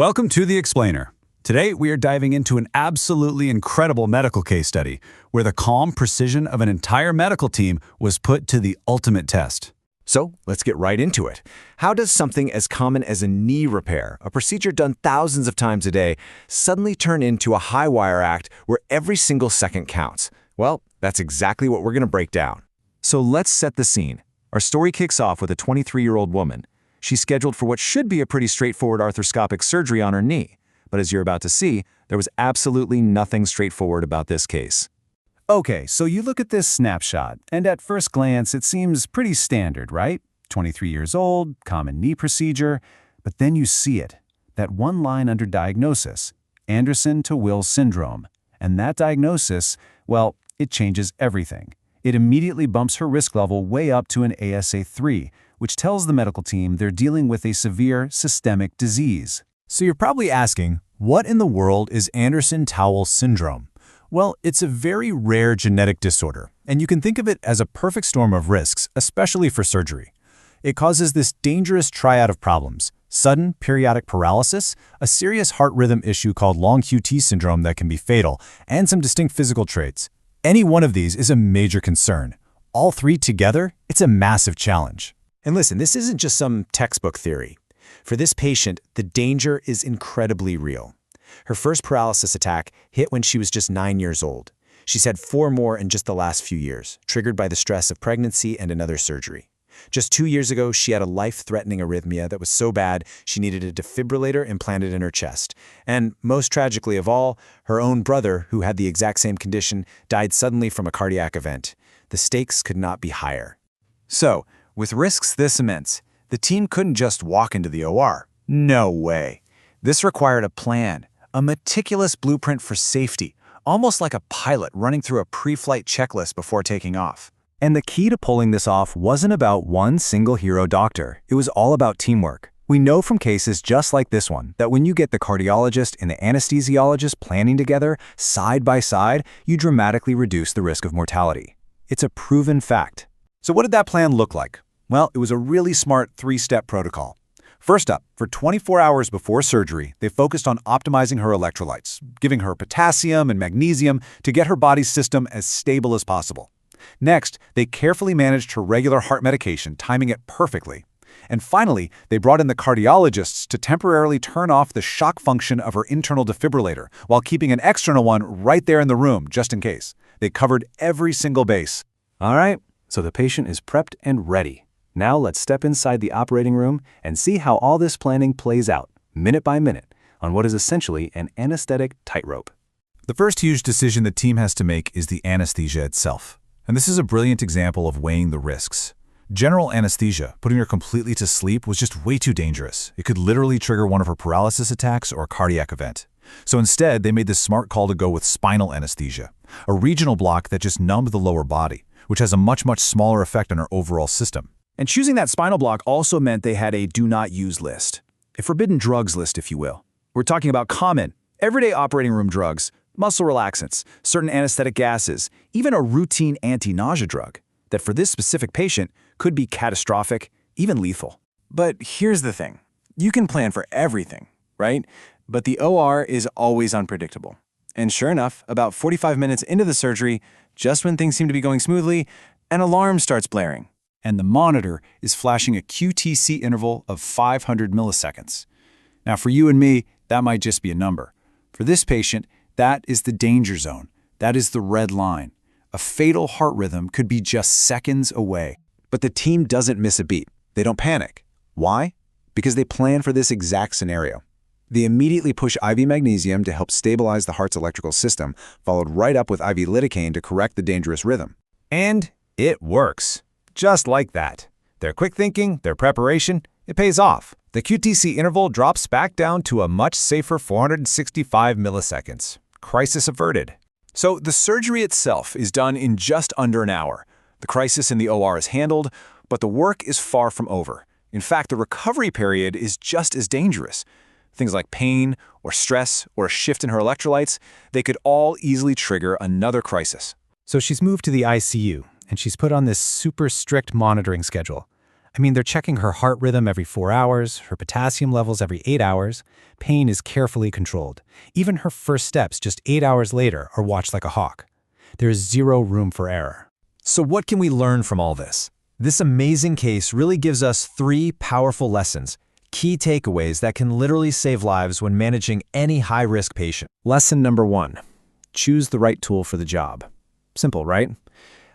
Welcome to The Explainer. Today, we are diving into an absolutely incredible medical case study where the calm precision of an entire medical team was put to the ultimate test. So let's get right into it. How does something as common as a knee repair, a procedure done thousands of times a day, suddenly turn into a high-wire act where every single second counts? Well, that's exactly what we're going to break down. So let's set the scene. Our story kicks off with a 23-year-old woman. She's scheduled for what should be a pretty straightforward arthroscopic surgery on her knee. But as you're about to see, there was absolutely nothing straightforward about this case. Okay, so you look at this snapshot, and at first glance, it seems pretty standard, right? 23 years old, common knee procedure, but then you see it. That one line under diagnosis, Anderson to Will syndrome. And that diagnosis, well, it changes everything. It immediately bumps her risk level way up to an ASA 3, which tells the medical team they're dealing with a severe systemic disease. So you're probably asking, what in the world is Anderson-Towle syndrome? Well, it's a very rare genetic disorder, and you can think of it as a perfect storm of risks, especially for surgery. It causes this dangerous triad of problems: sudden periodic paralysis, a serious heart rhythm issue called long QT syndrome that can be fatal, and some distinct physical traits. Any one of these is a major concern. All three together, it's a massive challenge. And listen, this isn't just some textbook theory. For this patient, the danger is incredibly real. Her first paralysis attack hit when she was just 9 years old. She's had 4 more in just the last few years, triggered by the stress of pregnancy and another surgery. Just 2 years ago, she had a life-threatening arrhythmia that was so bad she needed a defibrillator implanted in her chest. And most tragically of all, her own brother, who had the exact same condition, died suddenly from a cardiac event. The stakes could not be higher. So, with risks this immense, the team couldn't just walk into the OR. No way. This required a plan, a meticulous blueprint for safety, almost like a pilot running through a pre-flight checklist before taking off. And the key to pulling this off wasn't about one single hero doctor. It was all about teamwork. We know from cases just like this one that when you get the cardiologist and the anesthesiologist planning together, side by side, you dramatically reduce the risk of mortality. It's a proven fact. So what did that plan look like? Well, it was a really smart 3-step protocol. First up, for 24 hours before surgery, they focused on optimizing her electrolytes, giving her potassium and magnesium to get her body's system as stable as possible. Next, they carefully managed her regular heart medication, timing it perfectly. And finally, they brought in the cardiologists to temporarily turn off the shock function of her internal defibrillator while keeping an external one right there in the room, just in case. They covered every single base. All right, so the patient is prepped and ready. Now let's step inside the operating room and see how all this planning plays out, minute by minute, on what is essentially an anesthetic tightrope. The first huge decision the team has to make is the anesthesia itself. And this is a brilliant example of weighing the risks. General anesthesia, putting her completely to sleep, was just way too dangerous. It could literally trigger one of her paralysis attacks or a cardiac event. So instead, they made the smart call to go with spinal anesthesia, a regional block that just numbed the lower body, which has a much smaller effect on her overall system. And choosing that spinal block also meant they had a do-not-use list, a forbidden drugs list, if you will. We're talking about common, everyday operating room drugs, muscle relaxants, certain anesthetic gases, even a routine anti-nausea drug that for this specific patient could be catastrophic, even lethal. But here's the thing. You can plan for everything, right? But the OR is always unpredictable. And sure enough, about 45 minutes into the surgery, just when things seem to be going smoothly, an alarm starts blaring. And the monitor is flashing a QTC interval of 500 milliseconds. Now, for you and me, that might just be a number. For this patient, that is the danger zone. That is the red line. A fatal heart rhythm could be just seconds away. But the team doesn't miss a beat. They don't panic. Why? Because they plan for this exact scenario. They immediately push IV magnesium to help stabilize the heart's electrical system, followed right up with IV lidocaine to correct the dangerous rhythm. And it works. Just like that. Their quick thinking, their preparation, it pays off. The QTC interval drops back down to a much safer 465 milliseconds. Crisis averted. So the surgery itself is done in just under an hour. The crisis in the OR is handled, but the work is far from over. In fact, the recovery period is just as dangerous. Things like pain or stress or a shift in her electrolytes, they could all easily trigger another crisis. So she's moved to the ICU, and she's put on this super strict monitoring schedule. I mean, they're checking her heart rhythm every 4 hours, her potassium levels every 8 hours. Pain is carefully controlled. Even her first steps just 8 hours later are watched like a hawk. There is zero room for error. So what can we learn from all this? This amazing case really gives us 3 powerful lessons, key takeaways that can literally save lives when managing any high-risk patient. Lesson number 1. Choose the right tool for the job. Simple, right?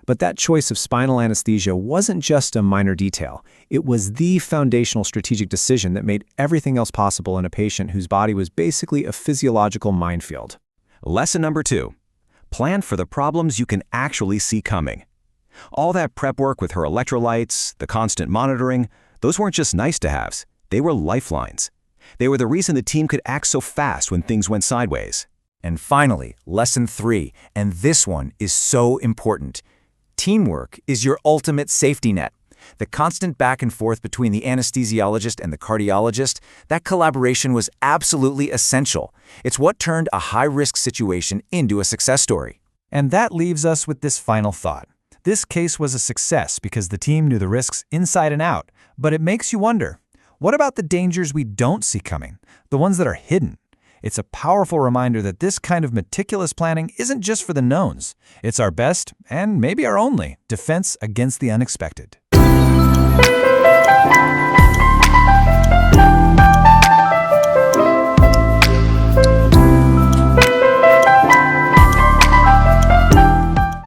But that choice of spinal anesthesia wasn't just a minor detail. It was the foundational strategic decision that made everything else possible in a patient whose body was basically a physiological minefield. Lesson number 2. Plan for the problems you can actually see coming. All that prep work with her electrolytes, the constant monitoring, those weren't just nice-to-haves. They were lifelines. They were the reason the team could act so fast when things went sideways. And finally, lesson 3, and this one is so important. Teamwork is your ultimate safety net. The constant back and forth between the anesthesiologist and the cardiologist, that collaboration was absolutely essential. It's what turned a high-risk situation into a success story. And that leaves us with this final thought. This case was a success because the team knew the risks inside and out, but it makes you wonder, what about the dangers we don't see coming, the ones that are hidden? It's a powerful reminder that this kind of meticulous planning isn't just for the knowns. It's our best, and maybe our only, defense against the unexpected.